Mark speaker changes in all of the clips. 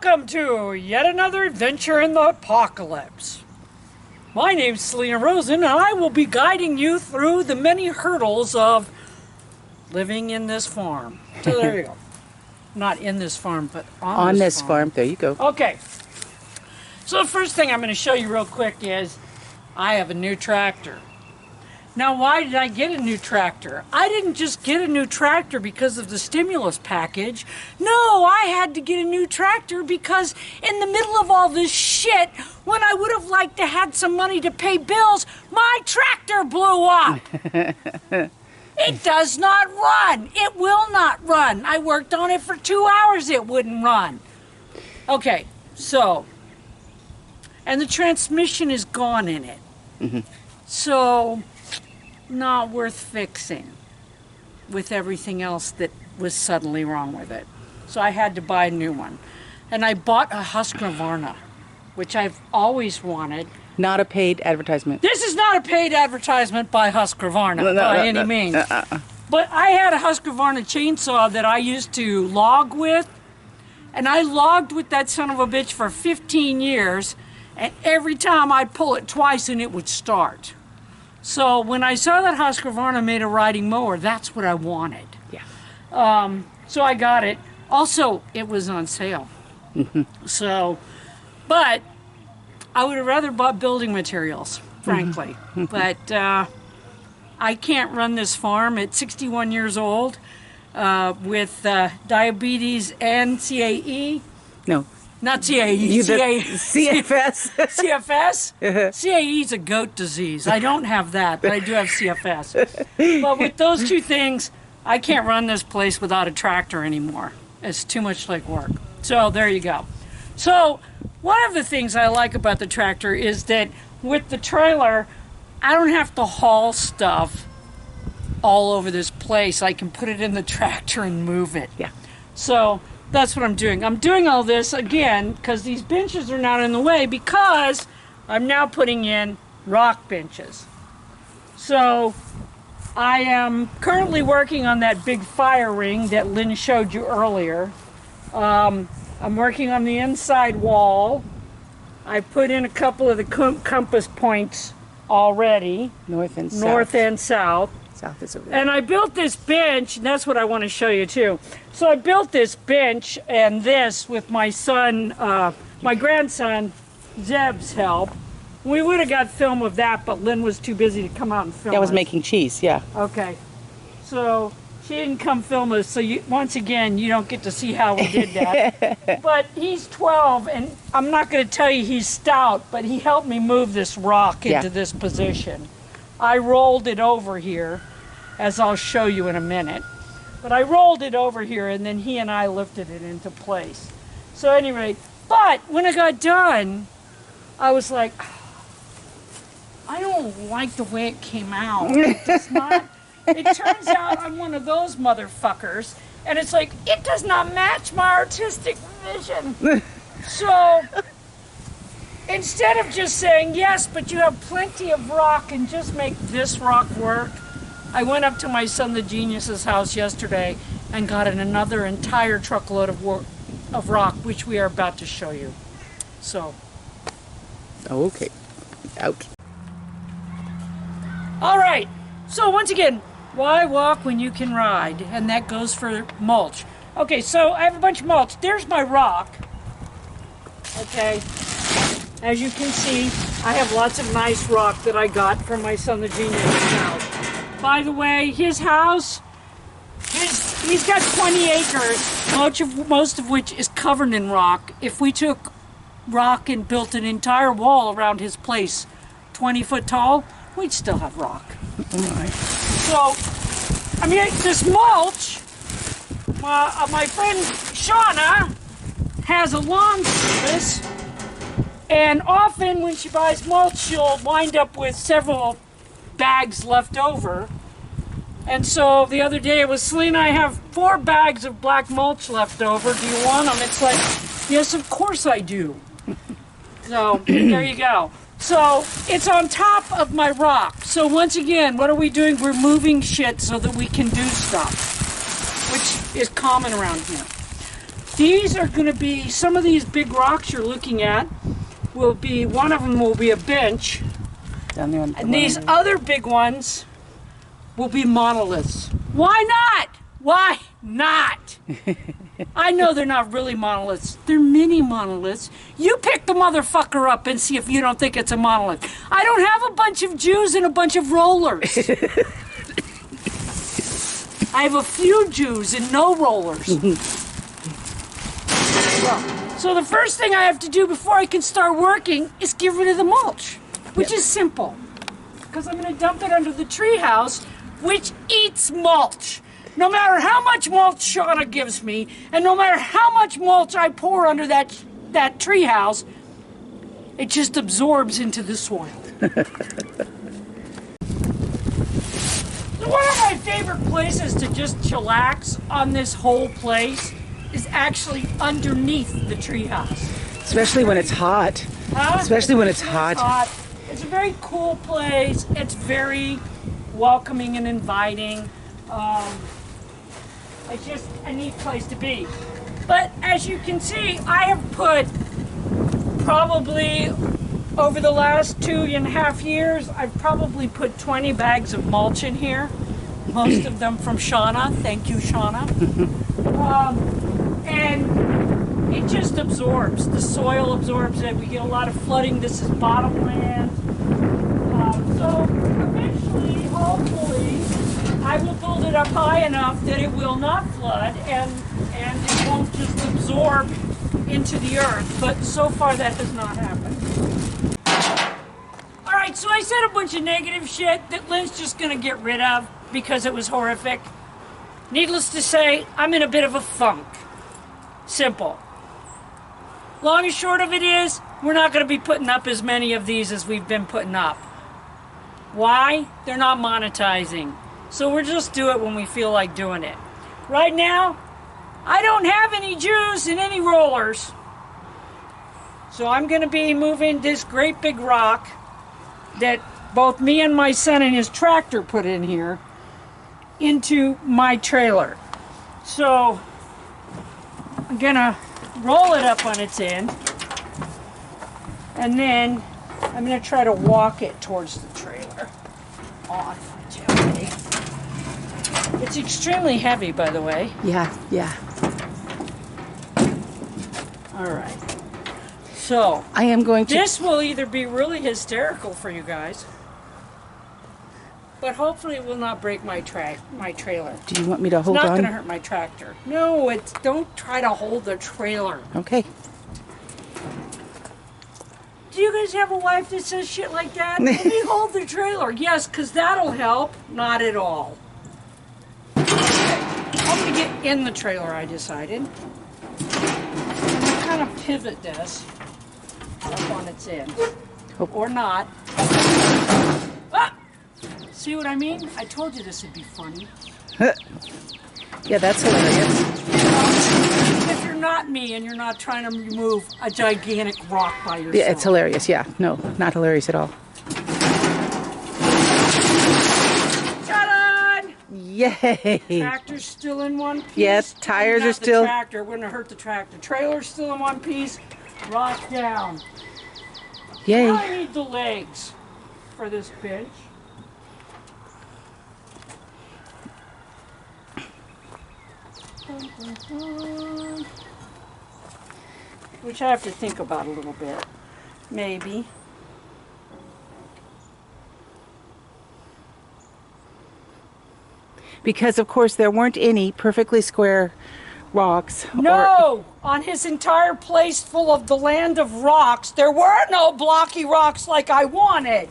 Speaker 1: Welcome to yet another adventure in the apocalypse. My name's Selena Rosen, and I will be guiding you through the many hurdles of living in this farm. So there you go. Not in this farm, but on this farm.
Speaker 2: There you go.
Speaker 1: Okay. So the first thing I'm going to show you real quick is I have a new tractor. Now, why did I get a new tractor? I didn't just get a new tractor because of the stimulus package. No, I had to get a new tractor because in the middle of all this shit, when I would have liked to had some money to pay bills, my tractor blew up. It does not run. It will not run. I worked on it for 2 hours. It wouldn't run. Okay, so, and the transmission is gone in it.
Speaker 2: Mm-hmm.
Speaker 1: So, not worth fixing with everything else that was suddenly wrong with it. So I had to buy a new one. And I bought a Husqvarna, which I've always wanted.
Speaker 2: Not a paid advertisement.
Speaker 1: This is not a paid advertisement by Husqvarna by any means. But I had a Husqvarna chainsaw that I used to log with, and I logged with that son of a bitch for 15 years, and every time I'd pull it twice and it would start. So when I saw that Husqvarna made a riding mower, that's what I wanted.
Speaker 2: Yeah.
Speaker 1: So I got it. Also, it was on sale. So, but I would have rather bought building materials, frankly. But I can't run this farm at 61 years old with diabetes and CAE.
Speaker 2: No.
Speaker 1: Not CAE,
Speaker 2: CFS.
Speaker 1: CFS? CAE is a goat disease. I don't have that, but I do have CFS. But with those two things, I can't run this place without a tractor anymore. It's too much like work. So there you go. So one of the things I like about the tractor is that with the trailer, I don't have to haul stuff all over this place. I can put it in the tractor and move it.
Speaker 2: Yeah.
Speaker 1: So that's what I'm doing. I'm doing all this again because these benches are not in the way because I'm now putting in rock benches. So I am currently working on that big fire ring that Lynn showed you earlier. I'm working on the inside wall. I put in a couple of the compass points already.
Speaker 2: North and south.
Speaker 1: North and south.
Speaker 2: South is over there.
Speaker 1: And I built this bench, and that's what I want to show you too. So I built this bench and this with my son, my grandson, Zeb's help. We would have got film of that, but Lynn was too busy to come out and film
Speaker 2: Yeah, I was
Speaker 1: us.
Speaker 2: making cheese, yeah.
Speaker 1: Okay. So she didn't come film us, so once again, you don't get to see how we did that. But he's 12, and I'm not going to tell you he's stout, but he helped me move this rock into this position. I rolled it over here, as I'll show you in a minute. But I rolled it over here, and then he and I lifted it into place. So anyway, but when I got done, I was like, I don't like the way it came out. It does not. It turns out I'm one of those motherfuckers, and it's like, it does not match my artistic vision. So instead of just saying, yes, but you have plenty of rock and just make this rock work, I went up to my son the genius's house yesterday and got another entire truckload of rock, which we are about to show you. So.
Speaker 2: Oh, okay. Out.
Speaker 1: All right. So once again, why walk when you can ride? And that goes for mulch. Okay, so I have a bunch of mulch. There's my rock. Okay. As you can see, I have lots of nice rock that I got from my son the genius's house. By the way, his house, he's got 20 acres, most of which is covered in rock. If we took rock and built an entire wall around his place, 20 foot tall, we'd still have rock. So, I mean, this mulch, my friend Shauna has a lawn service, and often when she buys mulch, she'll wind up with several bags left over. And so the other day it was, Selena, I have 4 bags of black mulch left over. Do you want them? It's like, yes, of course I do. So there you go. So it's on top of my rock. So once again, what are we doing? We're moving shit so that we can do stuff, which is common around here. These are going to be, some of these big rocks you're looking at will be, one of them will be a bench.
Speaker 2: Down there on the
Speaker 1: And these other big ones will be monoliths. Why not? Why not? I know they're not really monoliths. They're mini monoliths. You pick the motherfucker up and see if you don't think it's a monolith. I don't have a bunch of Jews and a bunch of rollers. I have a few Jews and no rollers. So the first thing I have to do before I can start working is get rid of the mulch, which is simple. Because I'm going to dump it under the treehouse, which eats mulch. No matter how much mulch Shauna gives me, and no matter how much mulch I pour under that treehouse, it just absorbs into the soil. One of my favorite places to just chillax on this whole place is actually underneath the treehouse.
Speaker 2: Especially when it's hot.
Speaker 1: Huh?
Speaker 2: Especially when it's hot.
Speaker 1: It's a very cool place. It's very welcoming and inviting. It's just a neat place to be. But as you can see, I have put probably over the last 2.5 years, I've probably put 20 bags of mulch in here. Most of them from Shauna. Thank you, Shauna. And it just absorbs. The soil absorbs it. We get a lot of flooding. This is bottomland. So eventually, hopefully, I will build it up high enough that it will not flood and it won't just absorb into the earth. But so far, that has not happened. All right, so I said a bunch of negative shit that Lynn's just gonna get rid of because it was horrific. Needless to say, I'm in a bit of a funk. Simple. Long and short of it is, we're not gonna be putting up as many of these as we've been putting up. Why? They're not monetizing. So we'll just do it when we feel like doing it. Right now, I don't have any Jews and any rollers. So I'm gonna be moving this great big rock that both me and my son and his tractor put in here into my trailer. So I'm gonna roll it up on its end and then I'm gonna try to walk it towards the trailer on my tailgate. It's extremely heavy, by the way.
Speaker 2: Yeah, yeah.
Speaker 1: All right. So
Speaker 2: I am going to.
Speaker 1: this will either be really hysterical for you guys, but hopefully it will not break my trailer.
Speaker 2: Do you want me to hold
Speaker 1: It's not
Speaker 2: on?
Speaker 1: going to hurt my tractor. No, it's don't try to hold the trailer.
Speaker 2: Okay.
Speaker 1: Do you guys have a wife that says shit like that? Let me hold the trailer. Yes, because that'll help. Not at all. Okay. I'm going to get in the trailer, I decided. I'm going to kind of pivot this up on its end. Or not. Ah! See what I mean? I told you this would be funny.
Speaker 2: Yeah, that's hilarious.
Speaker 1: If you're not me and you're not trying to remove a gigantic rock by yourself.
Speaker 2: Yeah, it's hilarious. Yeah, no, not hilarious at all.
Speaker 1: Ta-da!
Speaker 2: Yay!
Speaker 1: Tractor's still in one piece.
Speaker 2: Yes, tires
Speaker 1: Not
Speaker 2: are still.
Speaker 1: The tractor wouldn't have hurt the tractor. Trailer's still in one piece. Rock down.
Speaker 2: Yay!
Speaker 1: I need the legs for this bench. Dun, dun, dun. Which I have to think about a little bit. Maybe.
Speaker 2: Because of course there weren't any perfectly square rocks.
Speaker 1: No! On his entire place full of the land of rocks, there were no blocky rocks like I wanted.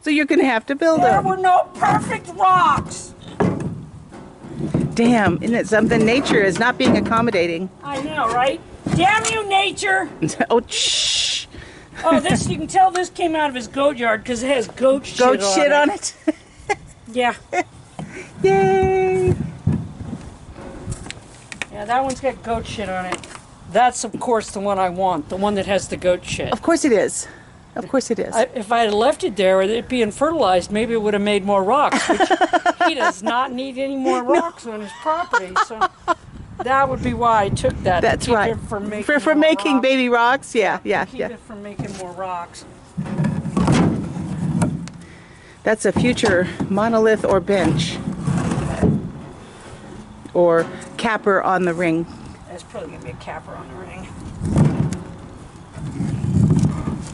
Speaker 2: So you're gonna have to build
Speaker 1: There
Speaker 2: them.
Speaker 1: were no perfect rocks.
Speaker 2: Damn, isn't it something? Nature is not being accommodating.
Speaker 1: I know, right? Damn you, nature!
Speaker 2: Oh, shh.
Speaker 1: Oh, this, you can tell this came out of his goat yard because it has goat shit
Speaker 2: Goat shit on it.
Speaker 1: Yeah.
Speaker 2: Yay!
Speaker 1: Yeah, that one's got goat shit on it. That's, of course, the one I want. The one that has the goat shit.
Speaker 2: Of course it is. Of course it is.
Speaker 1: If I had left it there with it being fertilized, maybe it would have made more rocks, which he does not need any more rocks on his property. So That would be why I took that.
Speaker 2: That's
Speaker 1: to keep
Speaker 2: right.
Speaker 1: It from making
Speaker 2: For
Speaker 1: more
Speaker 2: making
Speaker 1: rocks.
Speaker 2: baby rocks. Yeah, yeah,
Speaker 1: Keep
Speaker 2: yeah.
Speaker 1: it from making more rocks.
Speaker 2: That's a future monolith or bench. Or capper on the ring.
Speaker 1: That's probably gonna be a capper on the ring.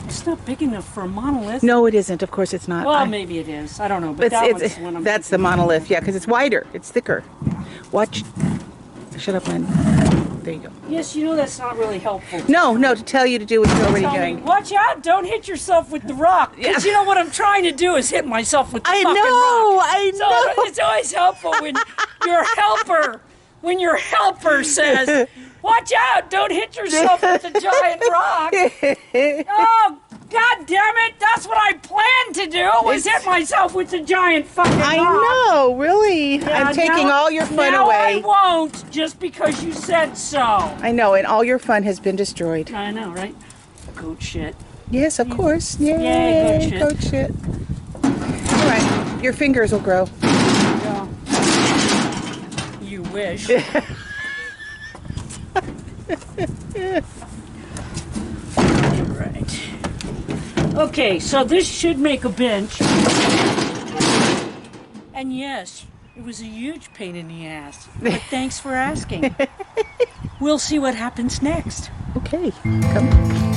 Speaker 1: It's not big enough for a monolith.
Speaker 2: No, it isn't. Of course it's not.
Speaker 1: Well, maybe it is. I don't know. But that one's the one I'm
Speaker 2: that's the
Speaker 1: thinking.
Speaker 2: monolith, yeah, because it's wider. It's thicker. Watch. Shut up, Lynn. There you go.
Speaker 1: Yes, you know that's not really helpful.
Speaker 2: No, to tell you to do what you're already
Speaker 1: Tell me,
Speaker 2: doing.
Speaker 1: watch out! Don't hit yourself with the rock. Because you know what I'm trying to do is hit myself with the
Speaker 2: I
Speaker 1: fucking
Speaker 2: know,
Speaker 1: rock.
Speaker 2: I
Speaker 1: So
Speaker 2: know.
Speaker 1: it's always helpful when your helper says, "Watch out! Don't hit yourself with the giant rock." Oh, God damn it! That's what I planned to do was hit myself with the giant fucking rock.
Speaker 2: I know, really.
Speaker 1: Yeah,
Speaker 2: I'm taking
Speaker 1: now-
Speaker 2: all your fun
Speaker 1: now
Speaker 2: away.
Speaker 1: I won't, just because you said so.
Speaker 2: I know, and all your fun has been destroyed.
Speaker 1: I know, right? Goat shit.
Speaker 2: Yes, of course. Yay,
Speaker 1: Yay, goat
Speaker 2: goat shit. All right, your fingers will grow.
Speaker 1: Yeah. You wish. Right. Okay, so this should make a bench. And yes, it was a huge pain in the ass. But thanks for asking. We'll see what happens next.
Speaker 2: Okay, come.